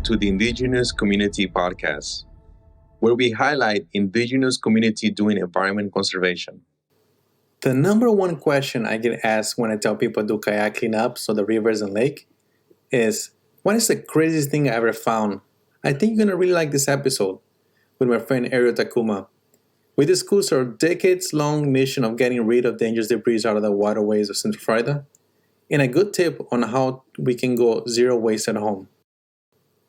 to the Indigenous Community Podcast, where we highlight Indigenous community doing environment conservation. The number one question I get asked when I tell people do kayak cleanups of the rivers and lake is, what is the craziest thing I ever found? I think you're gonna really like this episode with my friend Ariel Takuma. We discuss our decades-long mission of getting rid of dangerous debris out of the waterways of Central Florida, and a good tip on how we can go zero waste at home.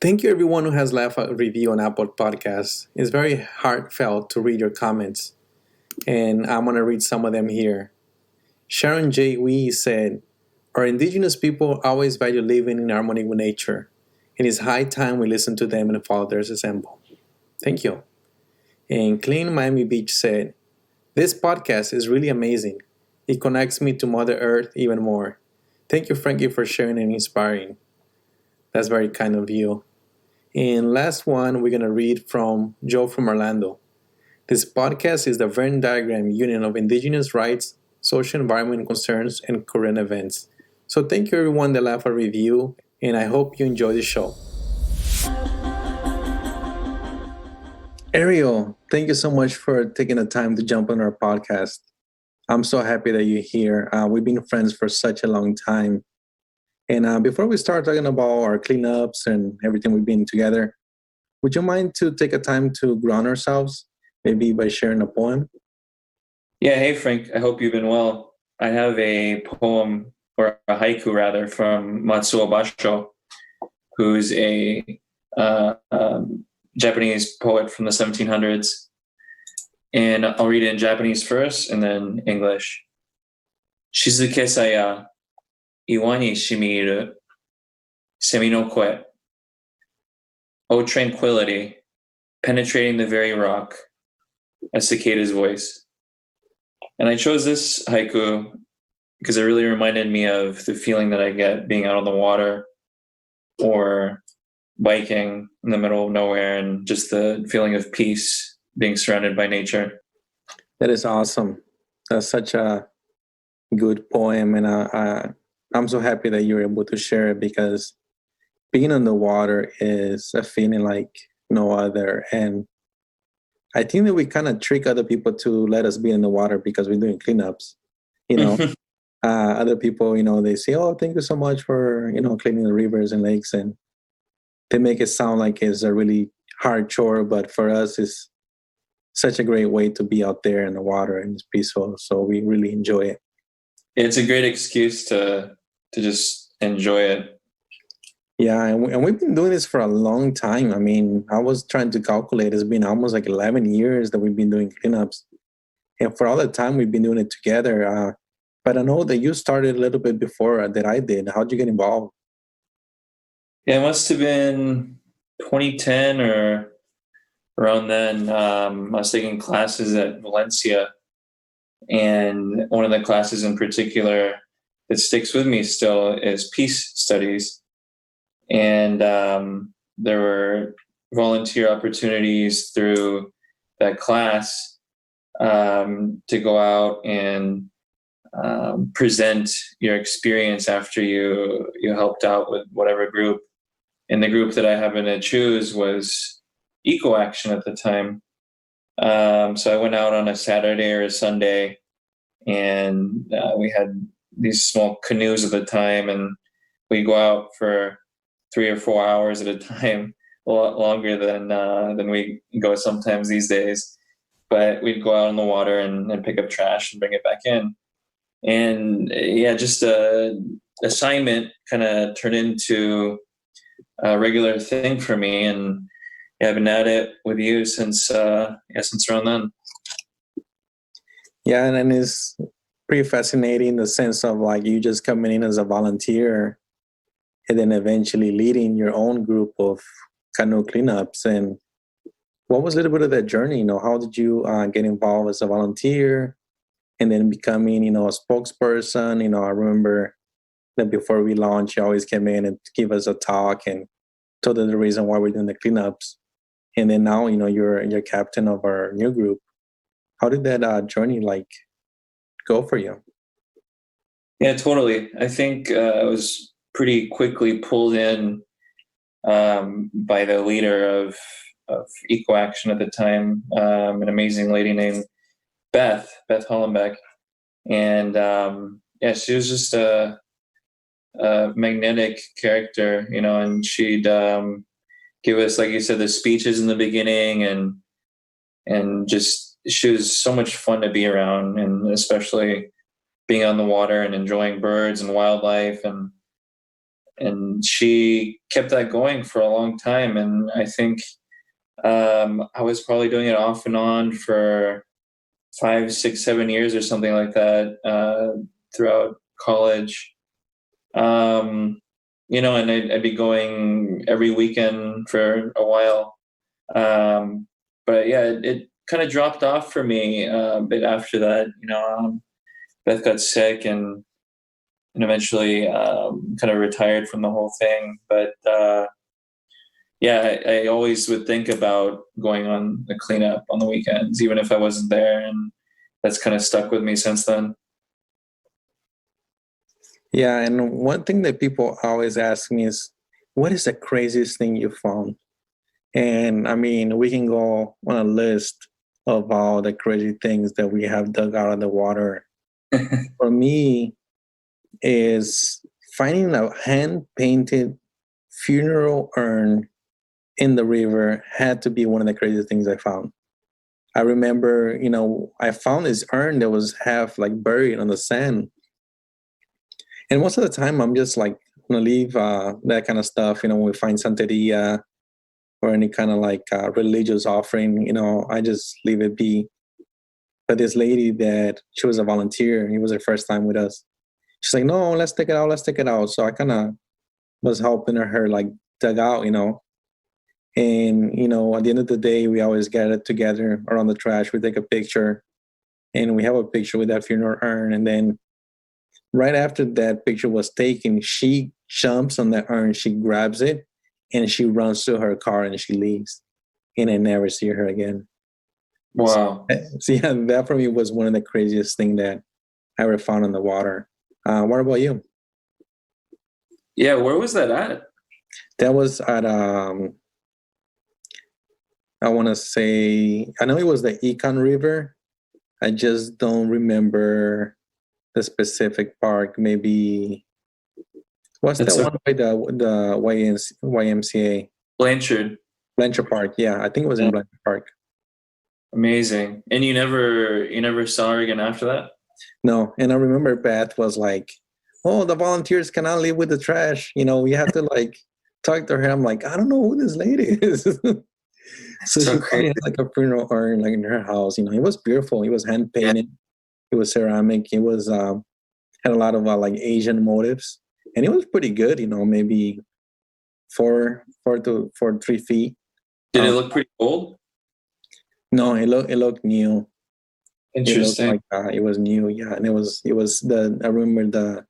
Thank you everyone who has left a review on Apple Podcasts. It's very heartfelt to read your comments, and I'm going to read some of them here. Sharon J. Wee said, our Indigenous people always value living in harmony with nature. It is high time we listen to them and follow their example. Thank you. And Clean Miami Beach said, this podcast is really amazing. It connects me to Mother Earth even more. Thank you, Frankie, for sharing and inspiring. That's very kind of you. And last one, we're going to read from Joe from Orlando. This podcast is the Venn diagram union of Indigenous rights, social environment concerns, and current events. So thank you everyone that left a review, and I hope you enjoy the show. Ariel, thank you so much for taking the time to jump on our podcast. I'm so happy that you're here. We've been friends for such a long time. And before we start talking about our cleanups and everything we've been together, would you mind to take a time to ground ourselves, maybe by sharing a poem? Yeah, hey Frank, I hope you've been well. I have a poem, or a haiku rather, from Matsuo Basho, who's a Japanese poet from the 1700s. And I'll read it in Japanese first and then English. Shizuke saya, iwa ni shimiru, semi no koe. O tranquility, penetrating the very rock, a cicada's voice. And I chose this haiku because it really reminded me of the feeling that I get being out on the water or biking in the middle of nowhere, and just the feeling of peace being surrounded by nature. That is awesome. That's such a good poem, and I'm so happy that you were able to share it, because being on the water is a feeling like no other. And I think that we kind of trick other people to let us be in the water because we're doing cleanups. Other people, they say, oh, thank you so much for, cleaning the rivers and lakes. And they make it sound like it's a really hard chore. But for us, it's such a great way to be out there in the water, and it's peaceful. So we really enjoy it. It's a great excuse to just enjoy it. Yeah, and we've been doing this for a long time. I mean, I was trying to calculate. It's been almost like 11 years that we've been doing cleanups. And for all the time, we've been doing it together. But I know that you started a little bit before that I did. How'd you get involved? Yeah, it must have been 2010 or around then. I was taking classes at Valencia. And one of the classes in particular that sticks with me still is peace studies. And there were volunteer opportunities through that class to go out and present your experience after you helped out with whatever group. And the group that I happened to choose was Eco Action at the time. So I went out on a Saturday or a Sunday, and we had these small canoes at the time, and we go out for 3 or 4 hours at a time, a lot longer than we go sometimes these days. But we'd go out on the water and pick up trash and bring it back in. And yeah, just a assignment kind of turned into a regular thing for me. And yeah, I've been at it with you since around then. Yeah, and it's pretty fascinating in the sense of like you just coming in as a volunteer and then eventually leading your own group of canoe cleanups. And what was a little bit of that journey? How did you get involved as a volunteer and then becoming, a spokesperson? I remember that before we launched, you always came in and give us a talk and told us the reason why we're doing the cleanups. And then now, you're captain of our new group. How did that journey go for you? Yeah, totally. I think I was pretty quickly pulled in by the leader of Eco Action at the time, an amazing lady named Beth Hollenbeck. And she was just a magnetic character, and she'd give us, like you said, the speeches in the beginning, and just she was so much fun to be around, and especially being on the water and enjoying birds and wildlife, and she kept that going for a long time. And I think I was probably doing it off and on for 5, 6, 7 years or something like that throughout college. And I'd be going every weekend for a while. But yeah, it kind of dropped off for me a bit after that. Beth got sick and eventually kind of retired from the whole thing. But I always would think about going on the cleanup on the weekends, even if I wasn't there. And that's kind of stuck with me since then. Yeah, and one thing that people always ask me is, what is the craziest thing you found? And I mean, we can go on a list of all the crazy things that we have dug out of the water. For me, is finding a hand-painted funeral urn in the river had to be one of the craziest things I found. I remember, I found this urn that was half like buried on the sand. And most of the time, I'm just like gonna leave that kind of stuff. When we find Santeria or any kind of like religious offering, I just leave it be. But this lady she was a volunteer, and it was her first time with us. She's like, no, let's take it out. So I kind of was helping her like dig out, And, at the end of the day, we always get it together around the trash. We take a picture, and we have a picture with that funeral urn. And then right after that picture was taken, she jumps on the urn, she grabs it, and she runs to her car and she leaves. And I never see her again. Wow. So yeah, that for me was one of the craziest things that I ever found in the water. What about you? Yeah, where was that at? That was at, I want to say, I know it was the Econ River. I just don't remember the specific park. Maybe, what's that one by the YMCA? Blanchard Park. Yeah, I think it was in Blanchard Park. Amazing. And you never saw her again after that? No, and I remember Beth was like, "Oh, the volunteers cannot leave with the trash. We have to like talk to her." I'm like, I don't know who this lady is. So she probably had like a funeral urn like in her house. It was beautiful. It was hand painted. Yeah. It was ceramic. It was had a lot of like Asian motifs, and it was pretty good. Maybe 4 to 3 feet. Did it look pretty old? No, it looked new. Interesting. It was new, yeah, and it was I remember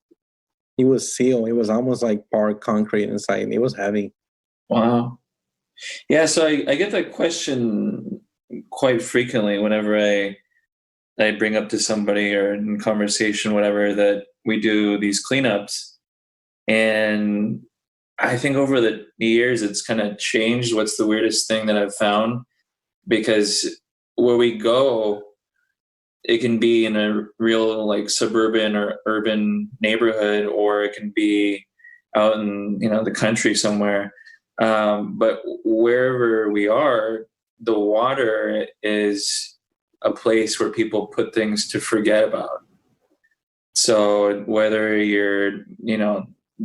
it was sealed. It was almost like part concrete inside. It was heavy. Wow. Yeah, so I get that question quite frequently whenever I bring up to somebody or in conversation, whatever, that we do these cleanups. And I think over the years, it's kind of changed. What's the weirdest thing that I've found? Because where we go, it can be in a real like suburban or urban neighborhood, or it can be out in the country somewhere. But wherever we are, the water is a place where people put things to forget about. So whether you're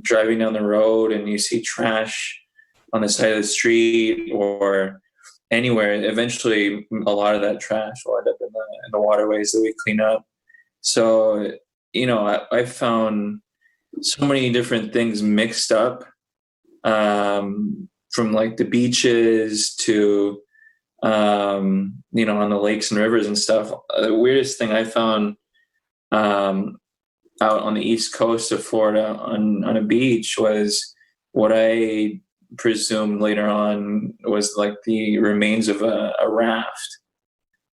driving down the road and you see trash on the side of the street or anywhere, eventually a lot of that trash will end up in the waterways that we clean up. So, I've found so many different things mixed up, from like the beaches to, on the lakes and rivers and stuff. The weirdest thing I found out on the east coast of Florida on a beach was what I presumed later on was like the remains of a raft.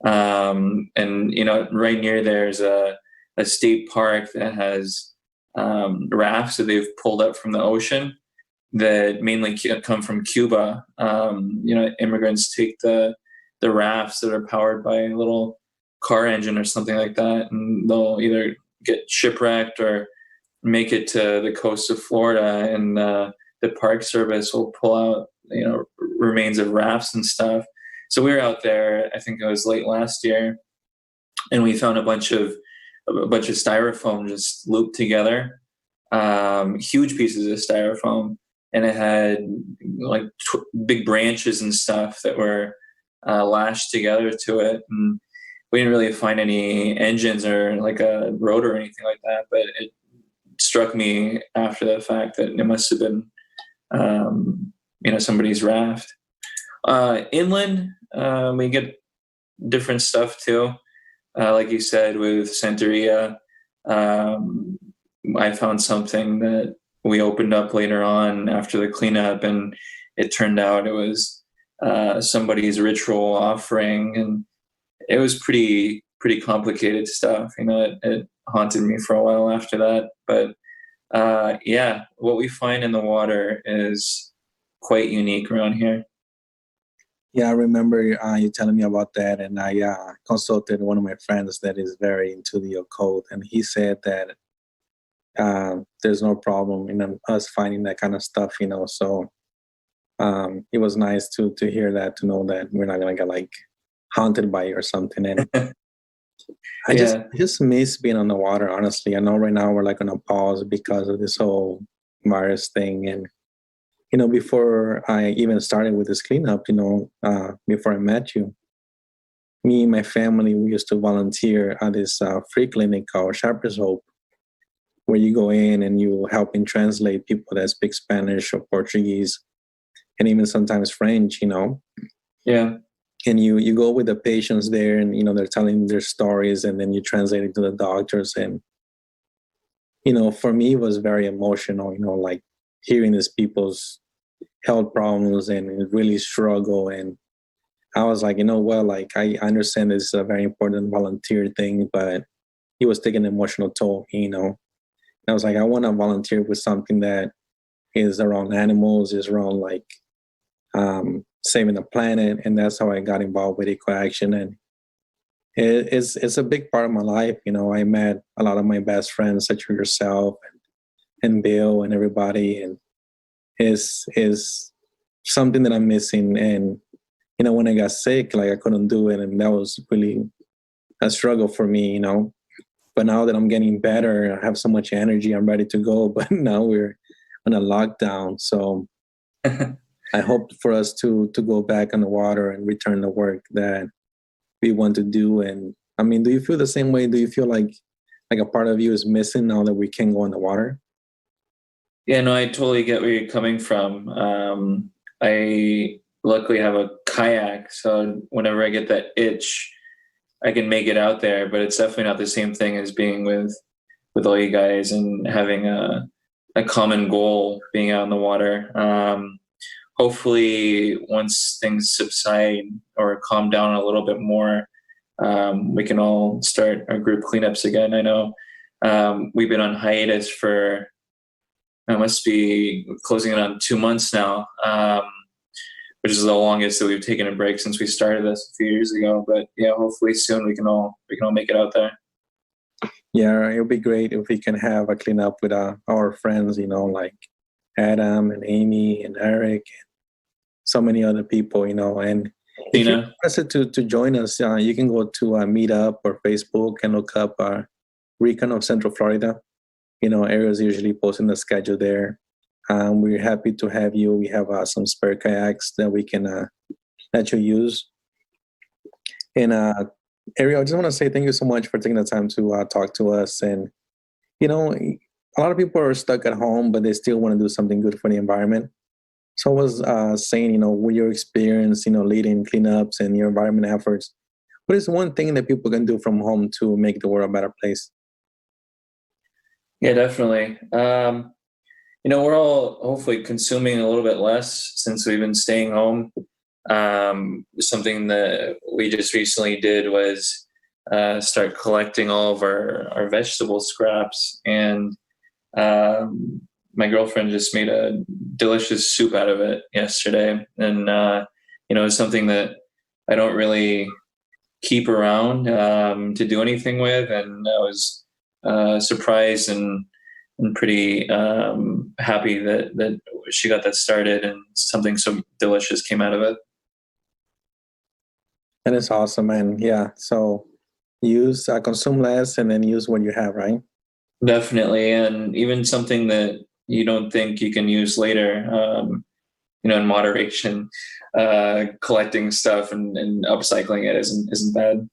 And right near there's a state park that has rafts that they've pulled up from the ocean, that mainly come from Cuba. Immigrants take the rafts that are powered by a little car engine or something like that, and they'll either get shipwrecked or make it to the coast of Florida, and the Park Service will pull out remains of rafts and stuff. So we were out there, I think it was late last year, and we found a bunch of styrofoam just looped together, huge pieces of styrofoam, and it had like big branches and stuff that were lashed together to it. And we didn't really find any engines or like a rotor or anything like that, but it struck me after the fact that it must have been somebody's raft. Inland, we get different stuff too. Like you said, with Santeria, I found something that we opened up later on after the cleanup, and it turned out it was somebody's ritual offering, and it was pretty complicated stuff. It haunted me for a while after that. But what we find in the water is quite unique around here. Yeah, I remember you telling me about that, and I consulted one of my friends that is very into the occult, and he said that there's no problem in us finding that kind of stuff, So it was nice to hear that, to know that we're not gonna get like haunted by it or something. And I just miss being on the water. Honestly, I know right now we're like on a pause because of this whole virus thing, and before I even started with this cleanup, before I met you, me and my family, we used to volunteer at this free clinic called Shepherd's Hope, where you go in and you help and translate people that speak Spanish or Portuguese, and even sometimes French, Yeah. And you go with the patients there, and, they're telling their stories, and then you translate it to the doctors. And, for me, it was very emotional, like hearing these people's health problems and really struggle. And I was like, like I understand this is a very important volunteer thing, but it was taking an emotional toll, And I was like, I want to volunteer with something that is around animals, is around like saving the planet. And that's how I got involved with Eco Action. And it's a big part of my life. I met a lot of my best friends, such as yourself and Bill and everybody. And is something that I'm missing. And, when I got sick, like I couldn't do it. And that was really a struggle for me, But now that I'm getting better, I have so much energy, I'm ready to go. But now we're on a lockdown. So I hope for us to go back on the water and return the work that we want to do. And I mean, do you feel the same way? Do you feel like a part of you is missing now that we can go on the water? Yeah, no, I totally get where you're coming from. I luckily have a kayak, so whenever I get that itch, I can make it out there. But it's definitely not the same thing as being with all you guys and having a common goal, being out in the water. Hopefully, once things subside or calm down a little bit more, we can all start our group cleanups again. I know we've been on hiatus for, I must be closing in on 2 months now, which is the longest that we've taken a break since we started this a few years ago. But yeah, hopefully soon we can all make it out there. Yeah, it would be great if we can have a cleanup with our friends, like Adam and Amy and Eric and so many other people, And if you're interested to join us, you can go to Meetup or Facebook and look up Recon of Central Florida. Ariel's usually posting the schedule there. We're happy to have you. We have some spare kayaks that we can let you use. And Ariel, I just want to say thank you so much for taking the time to talk to us. And, a lot of people are stuck at home, but they still want to do something good for the environment. So I was saying, with your experience, leading cleanups and your environment efforts, what is one thing that people can do from home to make the world a better place? Yeah, definitely. We're all hopefully consuming a little bit less since we've been staying home. Something that we just recently did was start collecting all of our vegetable scraps and my girlfriend just made a delicious soup out of it yesterday, and it's something that I don't really keep around to do anything with, and I was surprised and pretty happy that she got that started and something so delicious came out of it. That is awesome, man. Yeah. So use consume less and then use what you have, right? Definitely, and even something that you don't think you can use later, in moderation. Collecting stuff and upcycling it isn't bad.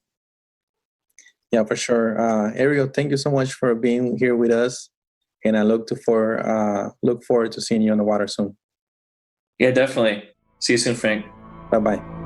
Yeah, for sure. Ariel, thank you so much for being here with us, and I look forward to seeing you on the water soon. Yeah, definitely. See you soon, Frank. Bye bye.